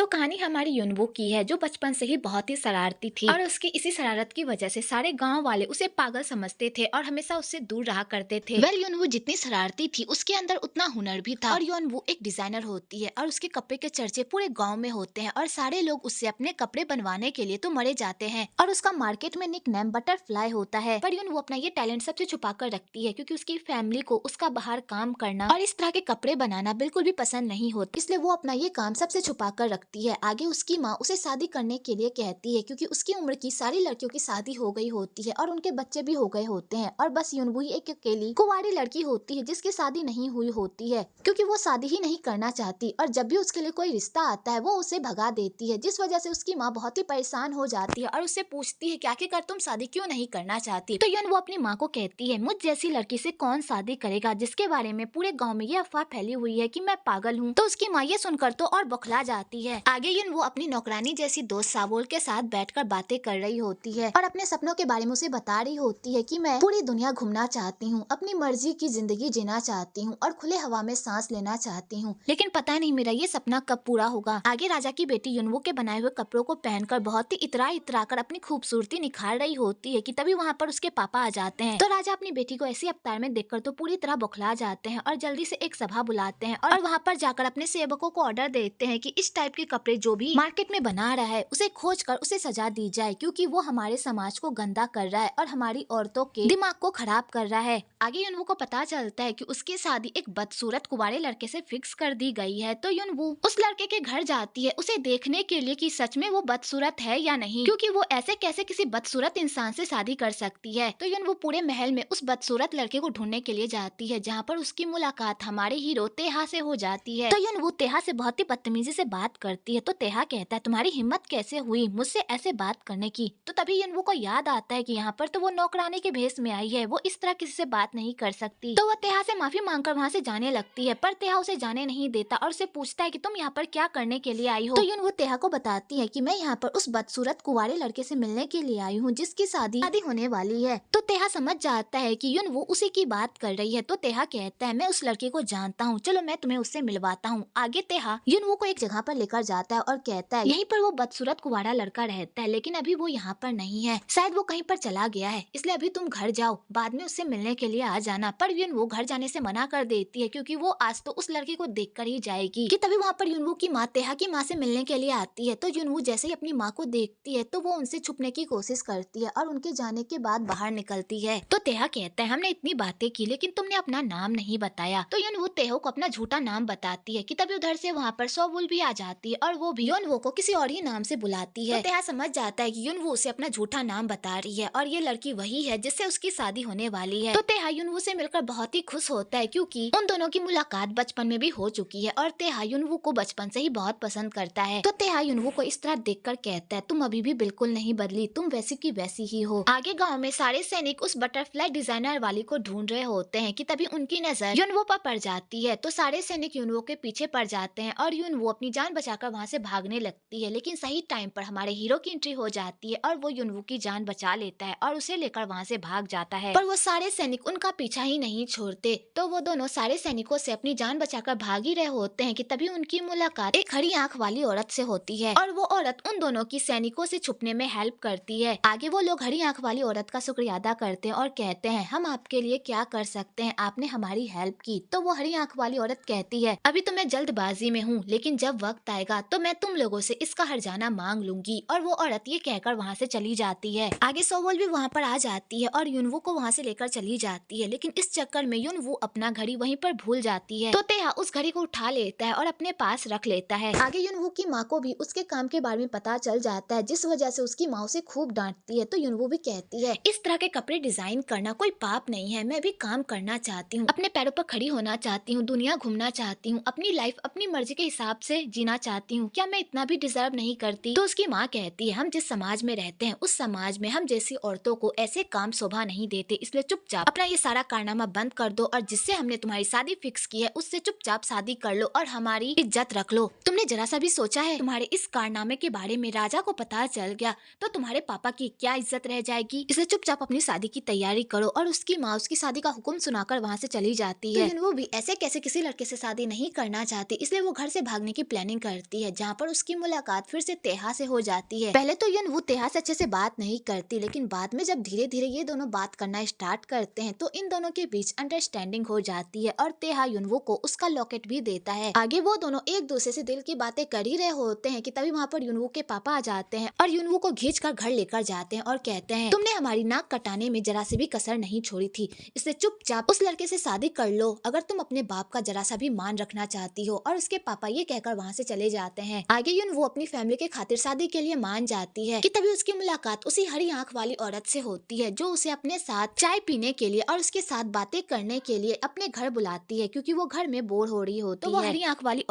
तो कहानी हमारी युनवो की है, जो बचपन से ही बहुत ही शरारती थी और उसकी इसी शरारत की वजह से सारे गांव वाले उसे पागल समझते थे और हमेशा उससे दूर रहा करते थे। युनवो जितनी शरारती थी उसके अंदर उतना हुनर भी था और युनवो एक डिजाइनर होती है और उसके कपड़े के चर्चे पूरे गाँव में होते हैं और सारे लोग उससे अपने कपड़े बनवाने के लिए तो मरे जाते हैं और उसका मार्केट में निक नेम बटरफ्लाई होता है। पर युनवो अपना ये टैलेंट सबसे छुपा कर रखती है क्योंकि उसकी फैमिली को उसका बाहर काम करना और इस तरह के कपड़े बनाना बिल्कुल भी पसंद नहीं होता, इसलिए वो अपना ये काम सबसे छुपा कर रखती है। आगे उसकी माँ उसे शादी करने के लिए कहती है क्योंकि उसकी उम्र की सारी लड़कियों की शादी हो गई होती है और उनके बच्चे भी हो गए होते हैं और बस युनवो ही एक अकेली कुंवारी लड़की होती है जिसकी शादी नहीं हुई होती है क्योंकि वो शादी ही नहीं करना चाहती और जब भी उसके लिए कोई रिश्ता आता है वो उसे भगा देती है, जिस वजह से उसकी माँ बहुत ही परेशान हो जाती है और उससे पूछती है कि आखिरकार तुम शादी क्यों नहीं करना चाहती। तो युनवो अपनी माँ को कहती है, मुझ जैसी लड़की से कौन शादी करेगा जिसके बारे में पूरे गाँव में ये अफवाह फैली हुई है कि मैं पागल हूँ। तो उसकी माँ ये सुनकर तो और बौखला जाती है। आगे युनवो अपनी नौकरानी जैसी दोस्त साबोल के साथ बैठकर बातें कर रही होती है और अपने सपनों के बारे में उसे बता रही होती है कि मैं पूरी दुनिया घूमना चाहती हूँ, अपनी मर्जी की जिंदगी जीना चाहती हूँ और खुले हवा में सांस लेना चाहती हूँ, लेकिन पता नहीं मेरा ये सपना कब पूरा होगा। आगे राजा की बेटी युनवो के बनाए हुए कपड़ों को पहनकर बहुत ही इतरा कर अपनी खूबसूरती निखार रही होती है कि तभी वहाँ पर उसके पापा आ जाते हैं। तो राजा अपनी बेटी को ऐसी अवतार में देखकर तो पूरी तरह बौखला जाते हैं और जल्दी से एक सभा बुलाते हैं और वहाँ पर जाकर अपने सेवकों को ऑर्डर देते हैं कि इस टाइप के कपड़े जो भी मार्केट में बना रहा है उसे खोज कर उसे सजा दी जाए क्योंकि वो हमारे समाज को गंदा कर रहा है और हमारी औरतों के दिमाग को खराब कर रहा है। आगे युनवो को पता चलता है कि उसकी शादी एक बदसूरत कुंवारे लड़के से फिक्स कर दी गई है। तो युनवो उस लड़के के घर जाती है उसे देखने के लिए कि सच में वो बदसूरत है या नहीं, क्योंकि वो ऐसे कैसे किसी बदसूरत इंसान से शादी कर सकती है। तो युनवो पूरे महल में उस बदसूरत लड़के को ढूंढने के लिए जाती है जहाँ पर उसकी मुलाकात हमारे हीरो तेहा से हो जाती है। तो युनवो तेहा से बहुत ही बदतमीजी से बात करती है। तो तेहा कहता है, तुम्हारी हिम्मत कैसे हुई मुझसे ऐसे बात करने की। तो तभी युनवो को याद आता है कि यहाँ पर तो वो नौकरानी के भेष में आई है, वो इस तरह किसी से बात नहीं कर सकती। तो वो तेहा से माफी मांगकर वहाँ से जाने लगती है, पर तेहा उसे जाने नहीं देता और उसे पूछता है कि तुम यहाँ पर क्या करने के लिए आई हो। तो युनवो तेहा को बताती है कि मैं यहाँ पर उस बदसूरत कुंवारे लड़के से मिलने के लिए आई हूँ जिसकी शादी होने वाली है। तो तेहा समझ जाता है कि युनवो उसी की बात कर रही है। तो तेहा कहता है, मैं उस लड़के को जानता हूँ, चलो मैं तुम्हें उससे मिलवाता हूँ। आगे तेहा युनवो को एक जगह पर लेकर जाता है और कहता है यहीं पर वो बदसूरत कुंवारा लड़का रहता है, लेकिन अभी वो यहाँ पर नहीं है, शायद वो कहीं पर चला गया है, इसलिए अभी तुम घर जाओ, बाद में उससे मिलने के लिए आ जाना। पर युनवो घर जाने से मना कर देती है क्योंकि वो आज तो उस लड़के को देखकर ही जाएगी। कि तभी वहाँ पर युनवो की माँ तेहा की माँ से मिलने के लिए आती है। तो युनवो जैसे ही अपनी माँ को देखती है तो वो उनसे छुपने की कोशिश करती है और उनके जाने के बाद बाहर निकलती है। तो तेहा कहता है, हमने इतनी बातें की लेकिन तुमने अपना नाम नहीं बताया। तो युनवो तेहो को अपना झूठा नाम बताती है कि तभी उधर से वहाँ पर सोबुल भी आ जाती है और वो भी युनवो को किसी और ही नाम से बुलाती है। तो तेहा समझ जाता है कि युनवो उसे अपना झूठा नाम बता रही है और ये लड़की वही है जिससे उसकी शादी होने वाली है। तो तेहा युनवो से मिलकर बहुत ही खुश होता है क्योंकि उन दोनों की मुलाकात बचपन में भी हो चुकी है और तेहा युनवो को बचपन से ही बहुत पसंद करता है। तो तेहा युनवो को इस तरह देखकर कहता है, तुम अभी भी बिल्कुल नहीं बदली, तुम वैसी की वैसी ही हो। आगे गाँव में सारे सैनिक उस बटरफ्लाई डिजाइनर वाली को ढूंढ रहे होते हैं कि तभी उनकी नजर युनवो पर पड़ जाती है। तो सारे सैनिक युनवो के पीछे पड़ जाते हैं और युनवो अपनी जान बचाकर वहाँ से भागने लगती है, लेकिन सही टाइम पर हमारे हीरो की एंट्री हो जाती है और वो युनवो की जान बचा लेता है और उसे लेकर वहाँ से भाग जाता है। पर वो सारे सैनिक उनका पीछा ही नहीं छोड़ते। तो वो दोनों सारे सैनिकों से अपनी जान बचाकर भाग ही रहे होते हैं कि तभी उनकी मुलाकात एक हरी आंख वाली औरत से होती है और वो औरत उन दोनों की सैनिकों से छुपने में हेल्प करती है। आगे वो लोग हरी आंख वाली औरत का शुक्रिया अदा करते हैं और कहते हैं, हम आपके लिए क्या कर सकते हैं, आपने हमारी हेल्प की। तो वो हरी आंख वाली औरत कहती है, अभी तो मैं जल्दबाजी में हूँ, लेकिन जब वक्त आएगा तो मैं तुम लोगों से इसका हर्जाना मांग लूंगी। और वो औरत ये कहकर वहाँ से चली जाती है। आगे सोबुल भी वहाँ पर आ जाती है और युनवो को वहाँ से लेकर चली जाती है, लेकिन इस चक्कर में युनवो अपना घड़ी वहीं पर भूल जाती है। तो तेहा उस घड़ी को उठा लेता है और अपने पास रख लेता है। आगे युनवो की माँ को भी उसके काम के बारे में पता चल जाता है, जिस वजह से उसकी माँ उसे खूब डांटती है। तो युनवो भी कहती है, इस तरह के कपड़े डिजाइन करना कोई पाप नहीं है, मैं भी काम करना चाहती हूँ, अपने पैरों पर खड़ी होना चाहती हूँ, दुनिया घूमना चाहती हूँ, अपनी लाइफ अपनी मर्जी के हिसाब से जीना चाहती हूँ, क्या मैं इतना भी डिजर्व नहीं करती। तो उसकी माँ कहती है, हम जिस समाज में रहते हैं उस समाज में हम जैसी औरतों को ऐसे काम शोभा नहीं देते, इसलिए चुपचाप अपना ये सारा कारनामा बंद कर दो और जिससे हमने तुम्हारी शादी फिक्स की है उससे चुपचाप शादी कर लो और हमारी इज्जत रख लो। तुमने जरा सा भी सोचा है, तुम्हारे इस कारनामे के बारे में राजा को पता चल गया तो तुम्हारे पापा की क्या इज्जत रह जाएगी, इसलिए चुपचाप अपनी शादी की तैयारी करो। और उसकी माँ उसकी शादी का हुक्म सुनाकर वहाँ से चली जाती है। तो वो भी ऐसे कैसे किसी लड़के से शादी नहीं करना चाहती, इसलिए वो घर से भागने की प्लानिंग करती जाती है, जहाँ पर उसकी मुलाकात फिर से तेहा से हो जाती है। पहले तो युनवू तेहा से अच्छे से बात नहीं करती, लेकिन बाद में जब धीरे धीरे ये दोनों बात करना स्टार्ट करते हैं तो इन दोनों के बीच अंडरस्टैंडिंग हो जाती है और तेहा युनवू को उसका लॉकेट भी देता है। आगे वो दोनों एक दूसरे से दिल की बातें कर ही रहे होते हैं कि तभी वहाँ पर युनवू के पापा आ जाते हैं और युनवू को खींच कर घर लेकर जाते हैं और कहते हैं, तुमने हमारी नाक कटाने में जरा से भी कसर नहीं छोड़ी थी, इसलिए चुपचाप उस लड़के से शादी कर लो अगर तुम अपने बाप का जरा सा भी मान रखना चाहती हो। और उसके पापा ये कहकर वहाँ से चले जाते हैं। आगे युनवू अपनी फैमिली के खातिर शादी के लिए मान जाती है कि तभी उसकी मुलाकात उसी हरी आंख वाली औरत से होती है जो उसे अपने साथ चाय पीने के लिए और उसके साथ बातें करने के लिए अपने घर बुलाती है, क्योंकि वो घर में बोर हो रही होती है। वो हरी आंख वाली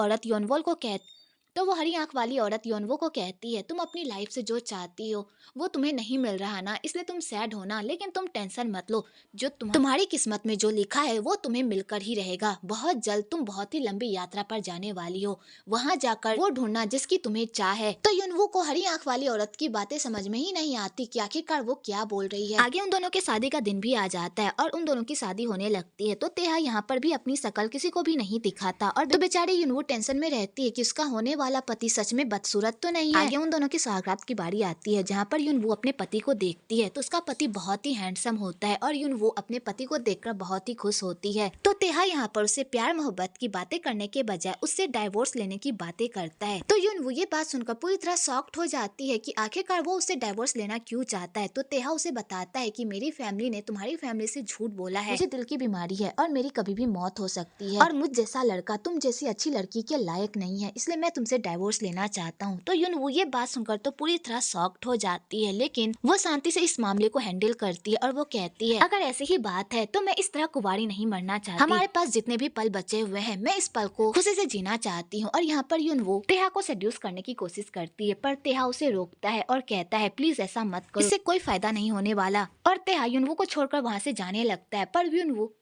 औरत योनवो को कहती है, तुम अपनी लाइफ से जो चाहती हो वो तुम्हें नहीं मिल रहा ना, इसलिए तुम सैड हो ना, लेकिन तुम टेंशन मत लो, जो तुम्हारी किस्मत में जो लिखा है वो तुम्हें मिलकर ही रहेगा। बहुत जल्द तुम बहुत ही लंबी यात्रा पर जाने वाली हो, वहाँ जाकर वो ढूंढना जिसकी तुम्हें चाह है। तो युनवू को हरी आंख वाली औरत की बातें समझ में ही नहीं आती कि आखिरकार वो क्या बोल रही है। आगे उन दोनों के शादी का दिन भी आ जाता है और उन दोनों की शादी होने लगती है। तो तेहा यहाँ पर भी अपनी शकल किसी को भी नहीं दिखाता और तो बेचारी युनवू टेंशन में रहती है कि उसका होने वाला पति सच में बदसूरत तो नहीं है। आगे उन दोनों की सौगात की बारी आती है, जहाँ पर युनवू अपने पति को देखती है तो उसका पति बहुत ही हैंडसम होता है और युनवू अपने पति को देखकर बहुत ही खुश होती है। तो तेहा यहाँ पर उससे प्यार मोहब्बत की बातें करने के बजाय उससे डाइवोर्स लेने की बातें करता है। तो युनवू ये बात सुनकर पूरी तरह शॉक्ड हो जाती है कि आखिरकार वो उससे डाइवोर्स लेना क्यों चाहता है। तो तेहा उसे बताता है कि मेरी फैमिली ने तुम्हारी फैमिली से झूठ बोला है, मुझे दिल की बीमारी है और मेरी कभी भी मौत हो सकती है और मुझ जैसा लड़का तुम जैसी अच्छी लड़की के लायक नहीं है, इसलिए मैं तुमसे डाइवोर्स लेना चाहता हूँ। तो युनवू ये बात सुनकर तो पूरी तरह शॉक्ड हो जाती है, लेकिन वो शांति से इस मामले को हैंडल करती है और वो कहती है, अगर ऐसी ही बात है तो मैं इस तरह कुंवारी नहीं मरना चाहती, हमारे पास जितने भी पल बचे हुए हैं मैं इस पल को खुशी से जीना चाहती हूँ। और यहाँ पर युनवू तेहा को सेड्यूस करने की कोशिश करती है, पर तेहा उसे रोकता है और कहता है, प्लीज ऐसा मत करो, इससे कोई फायदा नहीं होने वाला। और तेहा युनवू को छोड़कर वहाँ से जाने लगता है, पर युनवू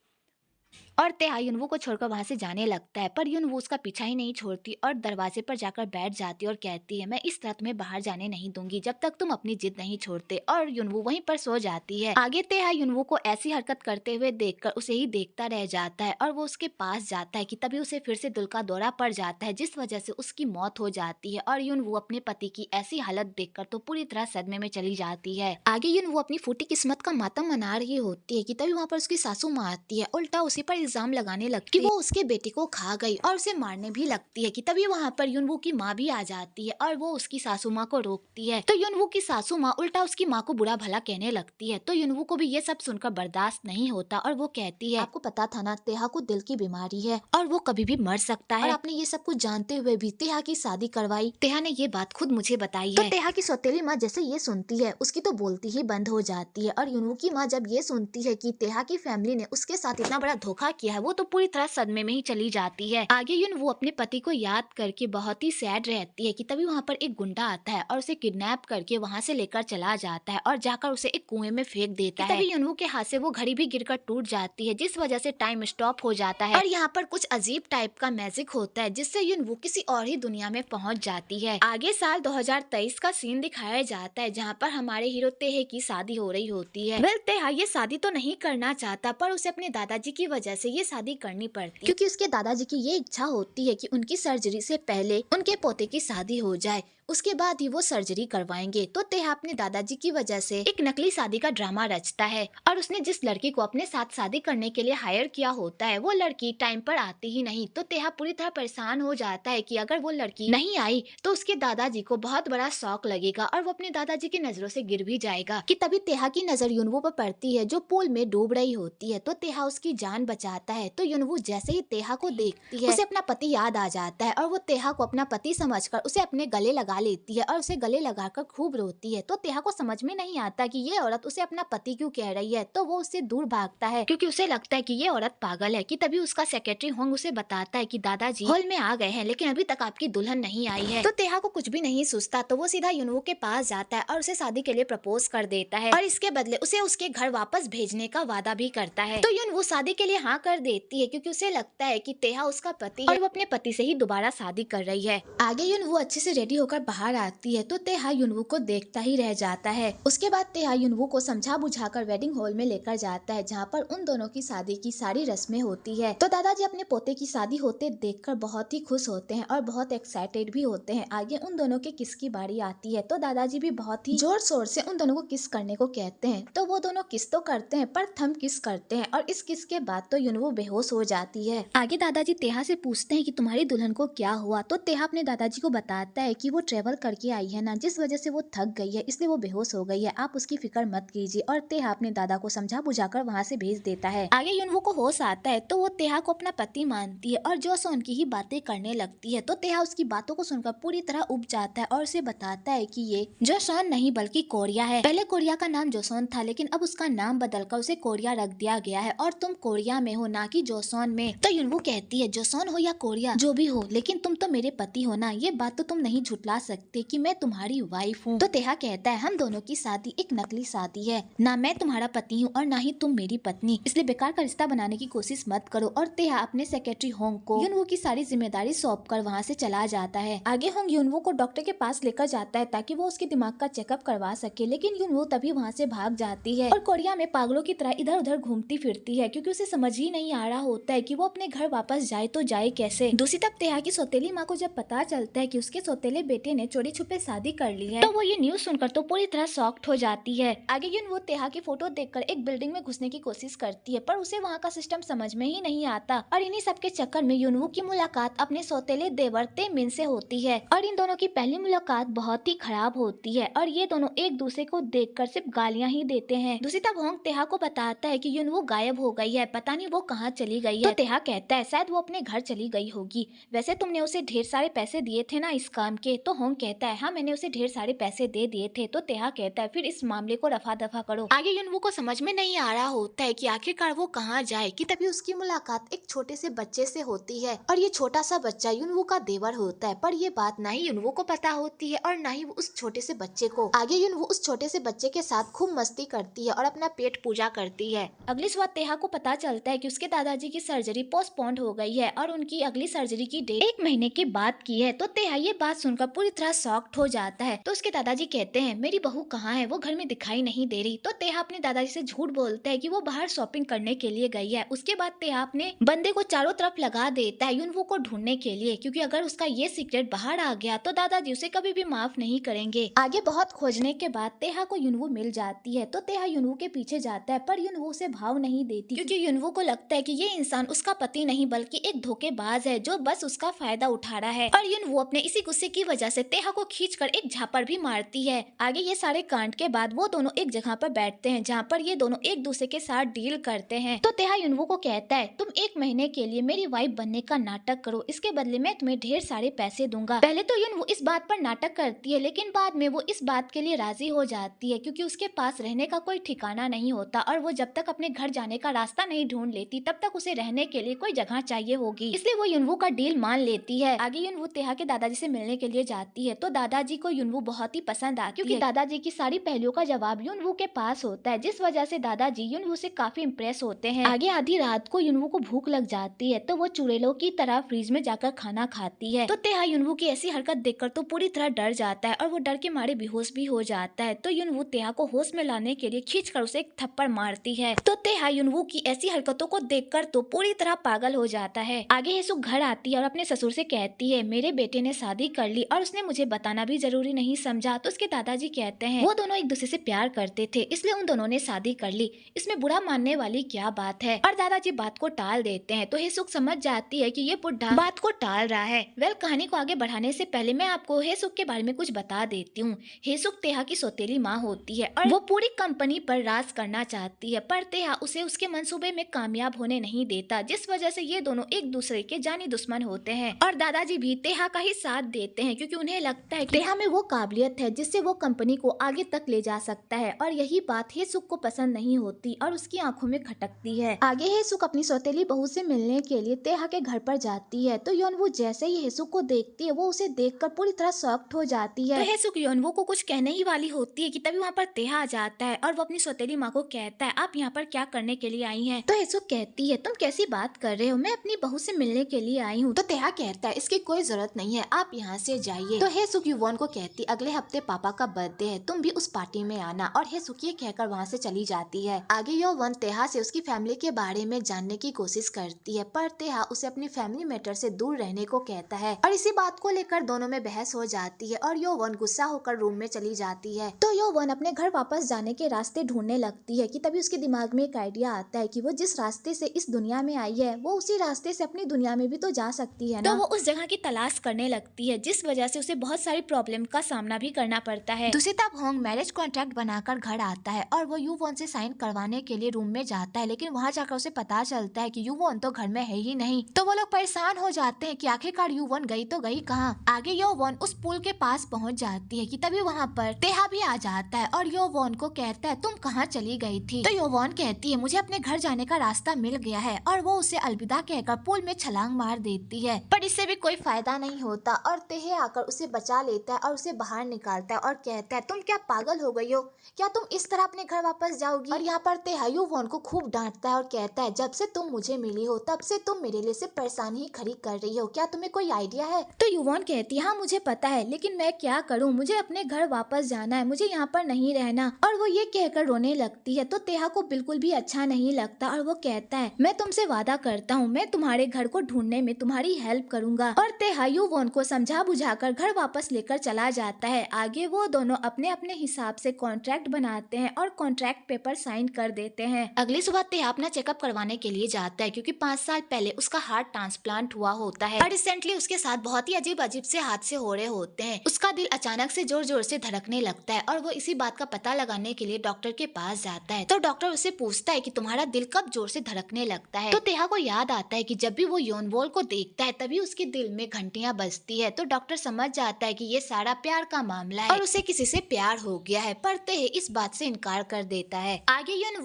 को छोड़कर वहाँ से जाने लगता है, पर युनवू उसका पीछा ही नहीं छोड़ती और दरवाजे पर जाकर बैठ जाती और कहती है, मैं इस तरह तुम्हें बाहर जाने नहीं दूंगी जब तक तुम अपनी जिद नहीं छोड़ते। और युनवू वहीं पर सो जाती है। आगे तेहा युनवू को ऐसी हरकत करते हुए देखकर उसे ही देखता रह जाता है और वो उसके पास जाता है कि तभी उसे फिर से दिल का दौरा पड़ जाता है, जिस वजह से उसकी मौत हो जाती है। और युनवू अपने पति की ऐसी हालत देखकर तो पूरी तरह सदमे में चली जाती है। आगे युनवू अपनी फूटी किस्मत का मातम मना रही होती है कि तभी वहाँ पर उसकी सासू माँ आती है, उल्टा उसी पर इल्जाम लगाने लगती है कि वो उसके बेटे को खा गई और उसे मारने भी लगती है कि तभी वहाँ पर युनवू की माँ भी आ जाती है और वो उसकी सासू माँ को रोकती है। तो युनवू की सासू माँ उल्टा उसकी माँ को बुरा भला कहने लगती है। तो युनवू को भी ये सब सुनकर बर्दाश्त नहीं होता और वो कहती है, आपको पता था ना तेहा को दिल की बीमारी है और वो कभी भी मर सकता है, और आपने ये सब कुछ जानते हुए भी तेहा की शादी करवाई। तेहा ने ये बात खुद मुझे बताई है। तो तेहा की सौतेली माँ जैसे ये सुनती है उसकी तो बोलती ही बंद हो जाती है और युनवू की माँ जब ये सुनती है कि तेहा की फैमिली ने उसके साथ इतना बड़ा धोखा किया है वो तो पूरी तरह सदमे में ही चली जाती है। आगे युनवू अपने पति को याद करके बहुत ही सैड रहती है कि तभी वहाँ पर एक गुंडा आता है और उसे किडनैप करके वहाँ से लेकर चला जाता है और जाकर उसे एक कुएं में फेंक देता है। तभी युनवू के हाथ से वो घड़ी भी गिरकर टूट जाती है, जिस वजह से टाइम स्टॉप हो जाता है और यहाँ पर कुछ अजीब टाइप का मैजिक होता है जिससे युनवू किसी और ही दुनिया में पहुँच जाती है। आगे साल 2023 का सीन दिखाया जाता है जहाँ पर हमारे हीरो तेहे की शादी हो रही होती है। वेल तेहा ये शादी तो नहीं करना चाहता, पर उसे अपने दादाजी की वजह से ये शादी करनी पड़ती, क्योंकि उसके दादाजी की ये इच्छा होती है कि उनकी सर्जरी से पहले उनके पोते की शादी हो जाए, उसके बाद ही वो सर्जरी करवाएंगे। तो तेहा अपने दादाजी की वजह से एक नकली शादी का ड्रामा रचता है और उसने जिस लड़की को अपने साथ शादी करने के लिए हायर किया होता है वो लड़की टाइम पर आती ही नहीं। तो तेहा पूरी तरह परेशान हो जाता है कि अगर वो लड़की नहीं आई तो उसके दादाजी को बहुत बड़ा शौक लगेगा और वो अपने दादाजी की नजरों से गिर भी जाएगा। कि तभी तेहा की नजर युनवू पर पड़ती है जो पूल में डूब रही होती है। तो तेहा उसकी जान बचाता है। तो युनवू जैसे ही तेहा को देखती है उसे अपना पति याद आ जाता है और वो तेहा को अपना पति समझकर उसे अपने गले लगा लेती है और उसे गले लगाकर खूब रोती है। तो तेहा को समझ में नहीं आता कि ये औरत उसे अपना पति क्यों कह रही है। तो वो उससे दूर भागता है क्योंकि उसे लगता है कि ये औरत पागल है। कि तभी उसका सेक्रेटरी होंग उसे बताता है कि दादाजी हॉल में आ गए हैं लेकिन अभी तक आपकी दुल्हन नहीं आई है। तो तेहा को कुछ भी नहीं सोचता, तो वो सीधा युनवू के पास जाता है और उसे शादी के लिए प्रपोज कर देता है और इसके बदले उसे उसके घर वापस भेजने का वादा भी करता है। तो युनवू शादी के लिए हाँ कर देती है क्योंकि उसे लगता है कि तेहा उसका पति है और वो अपने पति से ही दोबारा शादी कर रही है। आगे युनवू अच्छे से रेडी होकर बाहर आती है तो तेहा युनवू को देखता ही रह जाता है। उसके बाद तेहा युनवू को समझा बुझाकर वेडिंग हॉल में लेकर जाता है, जहाँ पर उन दोनों की शादी की सारी रस्में होती है। तो दादाजी अपने पोते की शादी होते देखकर बहुत ही खुश होते हैं और बहुत एक्साइटेड भी होते हैं। आगे उन दोनों के किस की बारी आती है तो दादाजी भी बहुत ही जोर शोर से उन दोनों को किस करने को कहते हैं। तो वो दोनों किस तो करते हैं पर थम किस करते हैं और इस किस के बाद तो युनवू बेहोश हो जाती है। आगे दादाजी तेहा से पूछते हैं कि तुम्हारी दुल्हन को क्या हुआ, तो तेहा अपने दादाजी को बताता है कि वो ट्रेवल करके आई है ना, जिस वजह से वो थक गई है, इसलिए वो बेहोश हो गई है, आप उसकी फिक्र मत कीजिए। और तेहा अपने दादा को समझा बुझाकर वहाँ से भेज देता है। आगे युनवू को होश आता है तो वो तेहा को अपना पति मानती है और जोसोन की ही बातें करने लगती है। तो तेहा उसकी बातों को सुनकर पूरी तरह उब जाता है और उसे बताता है कि ये जोसोन नहीं बल्कि कोरिया है। पहले कोरिया का नाम जोसोन था, लेकिन अब उसका नाम बदलकर उसे कोरिया रख दिया गया है और तुम कोरिया में हो ना कि जोसोन में। तो युनवू कहती है जोसोन हो या कोरिया जो भी हो, लेकिन तुम तो मेरे पति हो ना, ये बात तो तुम नहीं झुटला सकते कि मैं तुम्हारी वाइफ हूँ। तो तेहा कहता है हम दोनों की शादी एक नकली शादी है, ना मैं तुम्हारा पति हूँ और ना ही तुम मेरी पत्नी, इसलिए बेकार का रिश्ता बनाने की कोशिश मत करो। और तेहा अपने सेक्रेटरी होंग को युनवू की सारी जिम्मेदारी सौंप कर वहाँ से चला जाता है। आगे होंग युनवू को डॉक्टर के पास लेकर जाता है ताकि वो उसके दिमाग का चेकअप करवा सके, लेकिन युनवू तभी वहाँ से भाग जाती है और कोरिया में पागलों की तरह इधर उधर घूमती फिरती है, क्योंकि उसे समझ ही नहीं आ रहा होता है कि वो अपने घर वापस जाए तो जाए कैसे। दूसरी तरफ तेहा की सौतेली माँ को जब पता चलता है कि उसके सौतेले बेटे ने चोरी छुपे शादी कर ली है तो वो ये न्यूज सुनकर तो पूरी तरह शॉक्ड हो जाती है। आगे युनवू तेहा की फोटो देखकर एक बिल्डिंग में घुसने की कोशिश करती है, पर उसे वहाँ का सिस्टम समझ में ही नहीं आता और इन्हीं सब के चक्कर में युनवू की मुलाकात अपने सौतेले देवर तेमिन से होती है और इन दोनों की पहली मुलाकात बहुत ही खराब होती है और ये दोनों एक दूसरे को देखकर सिर्फ गालियां ही देते हैं। दूसरी तरफ होंग तेहा को बताता है कि युनवू गायब हो गई है, पता नहीं वो कहाँ चली गई है। तो तेहा कहता है शायद वो अपने घर चली गई होगी, वैसे तुमने उसे ढेर सारे पैसे दिए थे ना इस काम के। तो होंग कहता है हाँ मैंने उसे ढेर सारे पैसे दे दिए थे। तो तेहा कहता है फिर इस मामले को रफा दफा करो। आगे युनवू को समझ में नहीं आ रहा होता है कि आखिरकार वो कहाँ जाए कि तभी उसकी मुलाकात एक छोटे से बच्चे से होती है और ये छोटा सा बच्चा युनवू का देवर होता है। पर ये बात ना ही युनवू को पता होती है और ना ही उस छोटे से बच्चे को। आगे युनवू उस छोटे से बच्चे के साथ खूब मस्ती करती है और अपना पेट पूजा करती है। अगली सुबह तेहा को पता चलता है कि उसके दादाजी की सर्जरी पोस्टपोन्ड हो गई है और उनकी अगली सर्जरी की डेट 1 महीने के बाद की है। तो तेहा ये बात सुनकर पूरी तरह शॉक्ड हो जाता है। तो उसके दादाजी कहते हैं मेरी बहू कहाँ है, वो घर में दिखाई नहीं दे रही। तो तेहा अपने दादाजी से झूठ बोलता है कि वो बाहर शॉपिंग करने के लिए गई है। उसके बाद तेहा अपने बंदे को चारों तरफ लगा देता है युनवू को ढूंढने के लिए, क्योंकि अगर उसका ये सीक्रेट बाहर आ गया तो दादाजी उसे कभी भी माफ नहीं करेंगे। आगे बहुत खोजने के बाद तेहा को युनवू मिल जाती है। तो तेहा युनवू के पीछे जाता है पर युनवू उसे भाव नहीं देती, क्योंकि युनवू को लगता है कि ये इंसान उसका पति नहीं बल्कि एक धोखेबाज है जो बस उसका फायदा उठा रहा है। और युनवू अपने इसी गुस्से की वजह से तेहा को खींचकर एक झापड़ भी मारती है। आगे ये सारे कांड के बाद वो दोनों एक जगह पर बैठते हैं जहाँ पर ये दोनों एक दूसरे के साथ डील करते हैं। तो तेहा युनवू को कहता है तुम 1 महीने के लिए मेरी वाइफ बनने का नाटक करो, इसके बदले मैं तुम्हें ढेर सारे पैसे दूंगा। पहले तो युनवू इस बात पर नाटक करती है, लेकिन बाद में वो इस बात के लिए राजी हो जाती है, क्योंकि उसके पास रहने का कोई ठिकाना नहीं होता और वो जब तक अपने घर जाने का रास्ता नहीं ढूंढ लेती तब तक उसे रहने के लिए कोई जगह चाहिए होगी, इसलिए वो युनवू का डील मान लेती है। आगे युनवू तेहा के दादाजी से मिलने के लिए जाती है। तो दादाजी को युनवू बहुत ही पसंद आती है, क्योंकि दादाजी की सारी पहलुओं का जवाब युनवू के पास होता है, जिस वजह से दादाजी युनवू से काफी इम्प्रेस होते हैं। आगे आधी रात को युनवू को भूख लग जाती है तो वो चुड़ैलों की तरह फ्रिज में जाकर खाना खाती है। तो तेहा युनवू की ऐसी हरकत देखकर तो पूरी तरह डर जाता है और वो डर के मारे बेहोश भी हो जाता है। तो युनवू तेहा को होश में लाने के लिए खींचकर उसे एक थप्पड़ मारती है। तो तेहा युनवू की ऐसी हरकतों को देखकर तो पूरी तरह पागल हो जाता है। आगे हेसुक घर आती है और अपने ससुर से कहती है मेरे बेटे ने शादी कर ली और उसने मुझे बताना भी जरूरी नहीं समझा। तो उसके दादाजी कहते हैं वो दोनों एक दूसरे से प्यार करते थे, इसलिए उन दोनों ने शादी कर ली, इसमें बुरा मानने वाली क्या बात है। और दादाजी बात को टाल देते हैं। तो हेसुक समझ जाती है कि ये बुढ़ा बात को टाल रहा है। वेल, कहानी को आगे बढ़ाने से पहले मैं आपको हेसुक के बारे में कुछ बता देती हूँ। हेसुक तेहा की सौतेली माँ होती है और वो पूरी कंपनी पर राज करना चाहती है, पर तेहा उसे उसके मंसूबे में कामयाब होने नहीं देता, जिस वजह से ये दोनों एक दूसरे के जानी दुश्मन होते हैं। और दादाजी भी तेहा का ही साथ देते हैं, क्योंकि उन्हें लगता है कि तेहा में वो काबिलियत है जिससे वो कंपनी को आगे तक ले जा सकता है। और यही बात हेसुक को पसंद नहीं होती और उसकी आंखों में खटकती है। आगे हेसुक अपनी सौतेली बहू से मिलने के लिए तेहा के घर पर जाती है। तो योनवू जैसे ही हेसुक को देखती है वो उसे देखकर पूरी तरह शॉक्ड हो जाती है। तो हेसुक योनवू को कुछ कहने ही वाली होती है कि तभी वहाँ पर तेहा आ जाता है और वो अपनी सौतेली माँ को कहता है आप यहाँ पर क्या करने के लिए आई हैं? तो हेसुक कहती है तुम कैसी बात कर रहे हो, मैं अपनी बहू से मिलने के लिए आई हूँ। तो तेहा कहता है इसकी कोई जरूरत नहीं है, आप यहाँ से जाइए। चाहिए। तो हेसुक युवोन को कहती अगले हफ्ते पापा का बर्थडे है, तुम भी उस पार्टी में आना। और हेसुक ये कहकर वहाँ से चली जाती है। आगे युवोन तेहा से उसकी फैमिली के बारे में जानने की कोशिश करती है, पर तेहा उसे अपनी फैमिली मैटर से दूर रहने को कहता है और इसी बात को लेकर दोनों में बहस हो जाती है और युवोन गुस्सा होकर रूम में चली जाती है। तो युवोन अपने घर वापस जाने के रास्ते ढूंढने लगती है कि तभी उसके दिमाग में एक आइडिया आता है कि वो जिस रास्ते से इस दुनिया में आई है वो उसी रास्ते से अपनी दुनिया में भी तो जा सकती है ना। तो वो उस जगह की तलाश करने लगती है, जिस वजह से उसे बहुत सारी प्रॉब्लम का सामना भी करना पड़ता है। दूसरी तरफ होंग मैरिज कॉन्ट्रैक्ट बनाकर घर आता है और वो युवोन से साइन करवाने के लिए रूम में जाता है, लेकिन वहाँ जाकर उसे पता चलता है कि युवोन तो घर में है ही नहीं। तो वो लोग परेशान हो जाते हैं कि आखिरकार युवोन गई तो गई कहाँ। आगे युवोन उस पुल के पास पहुँच जाती है कि तभी वहाँ पर तेहा भी आ जाता है और युवोन को कहता है तुम कहाँ चली गई थी। तो युवोन कहती है मुझे अपने घर जाने का रास्ता मिल गया है और वो उसे अलविदा कहकर पुल में छलांग मार देती है, पर इससे भी कोई फायदा नहीं होता और तेहे आकर उसे बचा लेता है और उसे बाहर निकालता है और कहता है तुम क्या पागल हो गई हो, क्या तुम इस तरह अपने घर वापस जाओगी। और यहाँ पर तेहा युवोन को खूब डांटता है और कहता है जब से तुम मुझे मिली हो तब से तुम मेरे लिए सिर्फ परेशानी ही खड़ी कर रही हो, क्या तुम्हें कोई आइडिया है। तो युवोन कहती है हाँ मुझे पता है, लेकिन मैं क्या करूँ, मुझे अपने घर वापस जाना है, मुझे यहाँ पर नहीं रहना। और वो ये कहकर रोने लगती है। तो तेहा को बिल्कुल भी अच्छा नहीं लगता और वो कहता है मैं तुमसे वादा करता हूँ मैं तुम्हारे घर को ढूंढने में तुम्हारी हेल्प करूंगा। और तेहा युवोन को समझा बुझाकर घर वापस लेकर चला जाता है। आगे वो दोनों अपने अपने हिसाब से कॉन्ट्रैक्ट बनाते हैं और कॉन्ट्रैक्ट पेपर साइन कर देते हैं। अगली सुबह तेहा अपना चेकअप करवाने के लिए जाता है क्योंकि 5 साल पहले उसका हार्ट ट्रांसप्लांट हुआ होता है और रिसेंटली उसके साथ बहुत ही अजीब अजीब से हादसे हो रहे होते हैं। उसका दिल अचानक से जोर जोर से धड़कने लगता है और वो इसी बात का पता लगाने के लिए डॉक्टर के पास जाता है। तो डॉक्टर उसे पूछता है कि तुम्हारा दिल कब जोर से धड़कने लगता है। तो तेहा को याद आता है कि जब भी वो योनवोल को देखता है तभी उसके दिल में घंटियां बजती है। तो डॉक्टर समझ जाता है कि ये सारा प्यार का मामला है और उसे किसी से प्यार हो गया है, पर तेहे इस बात से इनकार कर देता है। आगे यून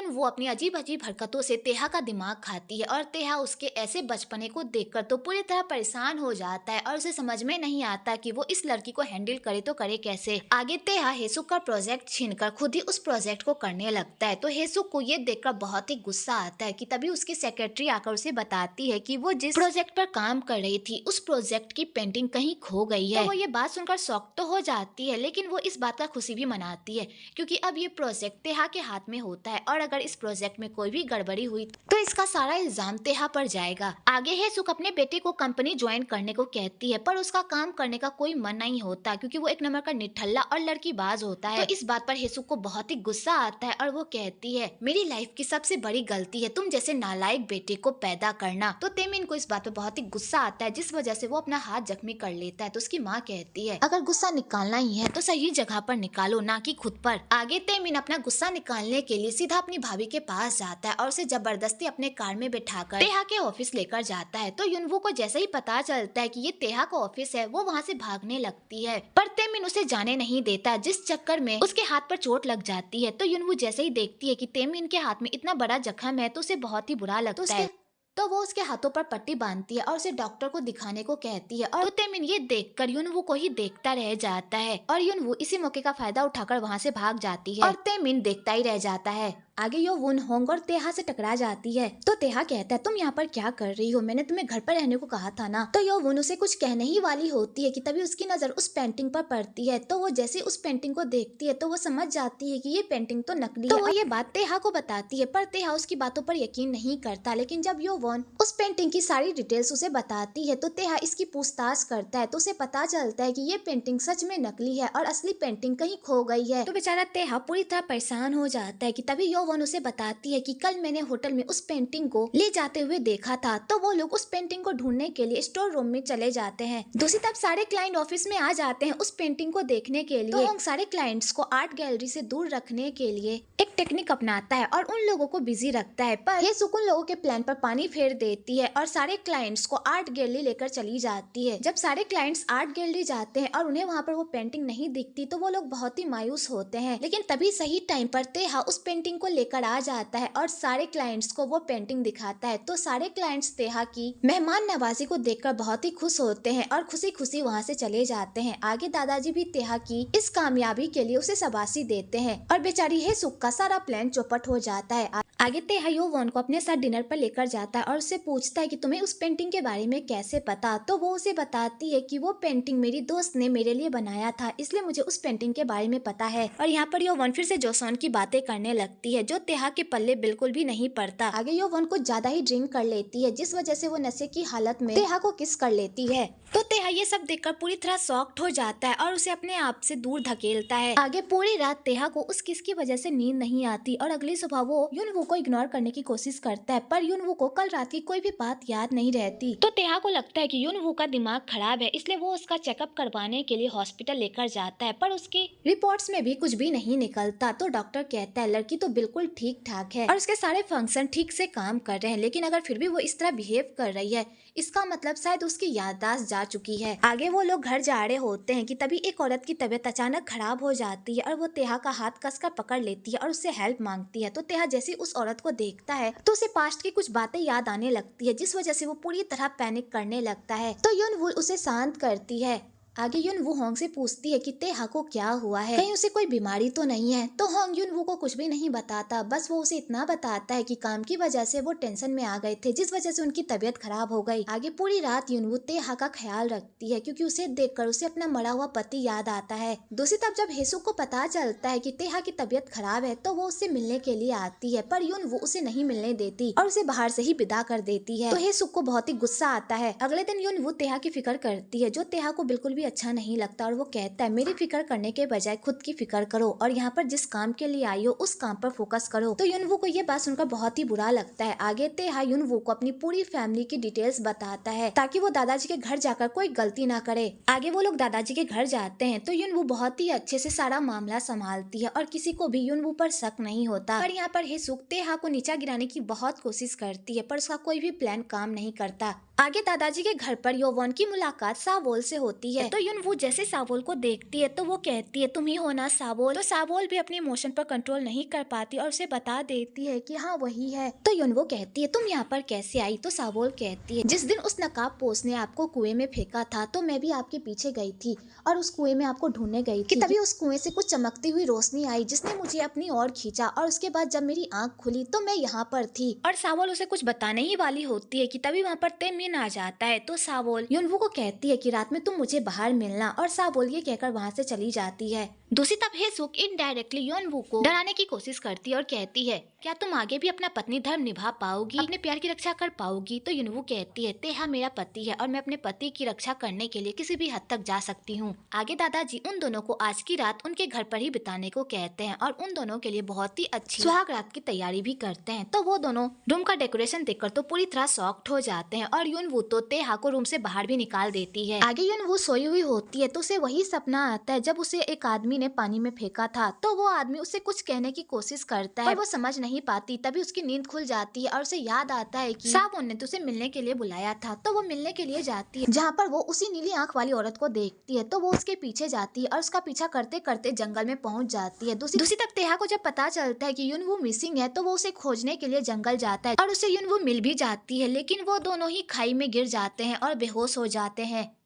वो अपनी अजीब अजीब हरकतों से तेहा का दिमाग खाती है और तेहा उसके ऐसे बचपने को देखकर तो पूरी तरह परेशान हो जाता है और उसे समझ में नहीं आता कि वो इस लड़की को हैंडल करे तो करे कैसे। आगे तेहा हेसुक का प्रोजेक्ट छीनकर खुद ही उस प्रोजेक्ट को करने लगता है। तो हेसुक को ये देखकर बहुत ही गुस्सा आता है कि तभी उसकी सेक्रेटरी आकर उसे बताती है कि वो जिस प्रोजेक्ट पर काम कर रही थी उस प्रोजेक्ट की पेंटिंग कहीं खो गई है। तो वो ये बात सुनकर शॉक तो हो जाती है, लेकिन वो इस बात का खुशी भी मनाती है क्योंकि अब ये प्रोजेक्ट तेहा के हाथ में होता है और अगर इस प्रोजेक्ट में कोई भी गड़बड़ी हुई तो इसका सारा इल्जाम तेहा पर जाएगा। आगे हेसुक अपने बेटे को कंपनी ज्वाइन करने को कहती है, पर उसका काम करने का कोई मन नहीं होता क्योंकि वो एक नंबर का निठल्ला और लड़कीबाज होता है। तो इस बात पर हेसुक को बहुत ही गुस्सा आता है और वो कहती है मेरी लाइफ की सबसे बड़ी गलती है तुम जैसे नालायक बेटे को पैदा करना। तो तेमिन को इस बात पर बहुत ही गुस्सा आता है, जिस वजह से वो अपना हाथ जख्मी कर लेता है। तो उसकी माँ कहती है अगर गुस्सा निकालना ही है तो सही जगह पर निकालो, ना कि खुद पर। आगे तेमिन अपना गुस्सा निकालने के लिए सीधा अपनी भाभी के पास जाता है और उसे जबरदस्ती अपने कार में बिठाकर तेहा के ऑफिस लेकर जाता है। तो युनवू को जैसे ही पता चलता है कि ये तेहा का ऑफिस है वो वहाँ से भागने लगती है, पर तेमिन उसे जाने नहीं देता, जिस चक्कर में उसके हाथ पर चोट लग जाती है। तो युनवू जैसे ही देखती है कि तेमिन के हाथ में इतना बड़ा जख्म है तो उसे बहुत ही बुरा लगता है। तो वो उसके हाथों पर पट्टी बांधती है और उसे डॉक्टर को दिखाने को कहती है। और तो तेमिन ये देखकर युनवू को ही देखता रह जाता है और युनवू इसी मौके का फायदा उठाकर वहाँ से भाग जाती है और तेमिन देखता ही रह जाता है। आगे योवुन होंग और तेहा से टकरा जाती है। तो तेहा कहता है तुम यहाँ पर क्या कर रही हो, मैंने तुम्हें घर पर रहने को कहा था ना। तो योवुन उसे कुछ कहने ही वाली होती है कि तभी उसकी नजर उस पेंटिंग पर पड़ती है। तो वो जैसे उस पेंटिंग को देखती है तो वो समझ जाती है कि ये पेंटिंग तो नकली है। तो वो ये बात तेहा को बताती है, पर तेहा उसकी बातों पर यकीन नहीं करता। लेकिन जब योवुन उस पेंटिंग की सारी डिटेल्स उसे बताती है तो तेहा इसकी पूछताछ करता है। तो उसे पता चलता है कि ये पेंटिंग सच में नकली है और असली पेंटिंग कहीं खो गई है। तो बेचारा तेहा पूरी तरह परेशान हो जाता है कि तभी योवुन उसे बताती है कि कल मैंने होटल में उस पेंटिंग को ले जाते हुए देखा था। तो वो लोग उस पेंटिंग को ढूंढने के लिए स्टोर रूम में चले जाते हैं। दूसरी तरफ सारे क्लाइंट ऑफिस में आ जाते हैं उस पेंटिंग को देखने के लिए। तो सारे क्लाइंट्स को आर्ट गैलरी से दूर रखने के लिए एक टेक्निक अपनाता है और उन लोगों को बिजी रखता है, पर ये सुकून लोगों के प्लान पर पानी फेर देती है और सारे क्लाइंट्स को आर्ट गैलरी लेकर चली जाती है। जब सारे क्लाइंट्स आर्ट गैलरी जाते हैं और उन्हें वहाँ पर वो पेंटिंग नहीं दिखती तो वो लोग बहुत ही मायूस होते हैं। लेकिन तभी सही टाइम पर तेहा उस पेंटिंग को लेकर आ जाता है और सारे क्लाइंट्स को वो पेंटिंग दिखाता है। तो सारे क्लाइंट्स तेहा की मेहमान नवाजी को देखकर बहुत ही खुश होते हैं और खुशी खुशी वहाँ से चले जाते हैं। आगे दादाजी भी तेहा की इस कामयाबी के लिए उसे शाबाशी देते हैं और बेचारी हेसुक का सारा प्लान चौपट हो जाता है। आगे तेहा वॉन को अपने साथ डिनर पर लेकर जाता है और उससे पूछता है कि तुम्हें उस पेंटिंग के बारे में कैसे पता। तो वो उसे बताती है कि वो पेंटिंग मेरी दोस्त ने मेरे लिए बनाया था, इसलिए मुझे उस पेंटिंग के बारे में पता है। और यहाँ पर योवन फिर से जोसोन की बातें करने लगती है जो तेहा के पल्ले बिल्कुल भी नहीं पड़ता। आगे योवन को ज्यादा ही ड्रिंक कर लेती है जिस वजह से वो नशे की हालत में तेहा को किस कर लेती है। तो तेहा ये सब देखकर पूरी तरह शॉक्ड हो जाता है और उसे अपने आप से दूर धकेलता है। आगे पूरी रात तेहा को उस किस की वजह से नींद नहीं आती और अगली सुबह वो युनवू को इग्नोर करने की कोशिश करता है, पर युनवू को कल रात की कोई भी बात याद नहीं रहती। तो तेहा को लगता है कि युनवू का दिमाग खराब है, इसलिए वो उसका चेकअप करवाने के लिए हॉस्पिटल लेकर जाता है, पर उसकी रिपोर्ट्स में भी कुछ भी नहीं निकलता। तो डॉक्टर कहता है लड़की तो बिल्कुल ठीक ठाक है और उसके सारे फंक्शन ठीक से काम कर रहे हैं, लेकिन अगर फिर भी वो इस तरह बिहेव कर रही है इसका मतलब शायद उसकी याददाश्त जा चुकी है। आगे वो लोग घर जा रहे होते हैं कि तभी एक औरत की तबीयत अचानक खराब हो जाती है और वो तेहा का हाथ कसकर पकड़ लेती है और उससे हेल्प मांगती है। तो तेहा जैसे उस औरत को देखता है तो उसे पास्ट की कुछ बातें याद आने लगती है जिस वजह से वो पूरी तरह पैनिक करने लगता है। तो युनवू उसे शांत करती है। आगे युनवू होंग से पूछती है कि तेहा को क्या हुआ है, कहीं उसे कोई बीमारी तो नहीं है। तो होंग युनवू को कुछ भी नहीं बताता, बस वो उसे इतना बताता है कि काम की वजह से वो टेंशन में आ गए थे जिस वजह से उनकी तबीयत खराब हो गई। आगे पूरी रात युनवू तेहा का ख्याल रखती है क्योंकि उसे देखकर उसे अपना मरा हुआ पति याद आता है। दूसरी तरफ जब हेसुक को पता चलता है कि तेहा की तबीयत खराब है तो वो उससे मिलने के लिए आती है, पर युनवू उसे नहीं मिलने देती और उसे बाहर से ही विदा कर देती है। तो हेसुक को बहुत ही गुस्सा आता है। अगले दिन युनवू तेहा की फिक्र करती है जो तेहा को बिल्कुल भी अच्छा नहीं लगता और वो कहता है मेरी फिक्र करने के बजाय खुद की फिक्र करो और यहाँ पर जिस काम के लिए आई हो उस काम पर फोकस करो। तो युनवू को ये बात सुनकर बहुत ही बुरा लगता है। आगे तेहा युनवू को अपनी पूरी फैमिली की डिटेल्स बताता है ताकि वो दादाजी के घर जाकर कोई गलती ना करे। आगे वो लोग दादाजी के घर जाते हैं तो युनवू बहुत ही अच्छे से सारा मामला संभालती है और किसी को भी युनवू पर शक नहीं होता। पर यहाँ पर हेसुक तेहा को नीचा गिराने की बहुत कोशिश करती है पर उसका कोई भी प्लान काम नहीं करता। आगे दादाजी के घर पर योवन की मुलाकात सावोल से होती है। तो युनवू जैसे सावोल को देखती है तो वो कहती है तुम ही हो ना सावोल। तो सावोल भी अपने इमोशन पर कंट्रोल नहीं कर पाती और उसे बता देती है कि हाँ वही है। तो युनवू कहती है तुम यहाँ पर कैसे आई। तो सावोल कहती है जिस दिन उस नकाब पोस ने आपको कुएं में फेंका था तो मैं भी आपके पीछे गई थी और उस कुएं में आपको ढूंढने गई थी। तभी उस कुएं से कुछ चमकती हुई रोशनी आई जिसने मुझे अपनी ओर खींचा और उसके बाद जब मेरी आंख खुली तो मैं यहाँ पर थी। और सावोल उसे कुछ बताने ही वाली होती है कि तभी वहाँ पर तेमिन आ जाता है। तो सावोल युनवू को कहती है कि रात में तुम मुझे बाहर मिलना और सावोल ये कहकर वहाँ से चली जाती है। दूसरी तरफ हेसुक इनडायरेक्टली युनवू को डराने की कोशिश करती है और कहती है क्या तुम आगे भी अपना पत्नी धर्म निभा पाओगी, अपने प्यार की रक्षा कर पाओगी। तो युनवू कहती है तेहा मेरा पति है और मैं अपने पति की रक्षा करने के लिए किसी भी हद तक जा सकती हूँ। आगे दादाजी उन दोनों को आज की रात उनके घर पर ही बिताने को कहते हैं और उन दोनों के लिए बहुत ही अच्छी सुहाग रात की तैयारी भी करते हैं। तो वो दोनों रूम का डेकोरेशन देखकर तो पूरी तरह शॉक्ड हो जाते हैं और युनवू तो तेहा को रूम से बाहर भी निकाल देती है। आगे युनवू सोई हुई होती है तो उसे वही सपना आता है जब उसे एक आदमी ने पानी में फेंका था। तो वो आदमी उसे कुछ कहने की कोशिश करता है पर वो समझ नहीं पाती। तभी उसकी नींद खुल जाती है और उसे याद आता है कि सावोन ने तो उसे मिलने के लिए बुलाया था। तो वो मिलने के लिए जाती है जहाँ पर वो उसी नीली आंख वाली औरत को देखती है। तो वो उसके पीछे जाती है और उसका पीछा करते करते जंगल में पहुंच जाती है। दूसरी तरफ तेहा को जब पता चलता है कि युनवू मिसिंग है तो वो उसे खोजने के लिए जंगल जाता है और उसे युनवू मिल भी जाती है, लेकिन वो दोनों ही खाई में गिर जाते हैं और बेहोश हो जाते हैं।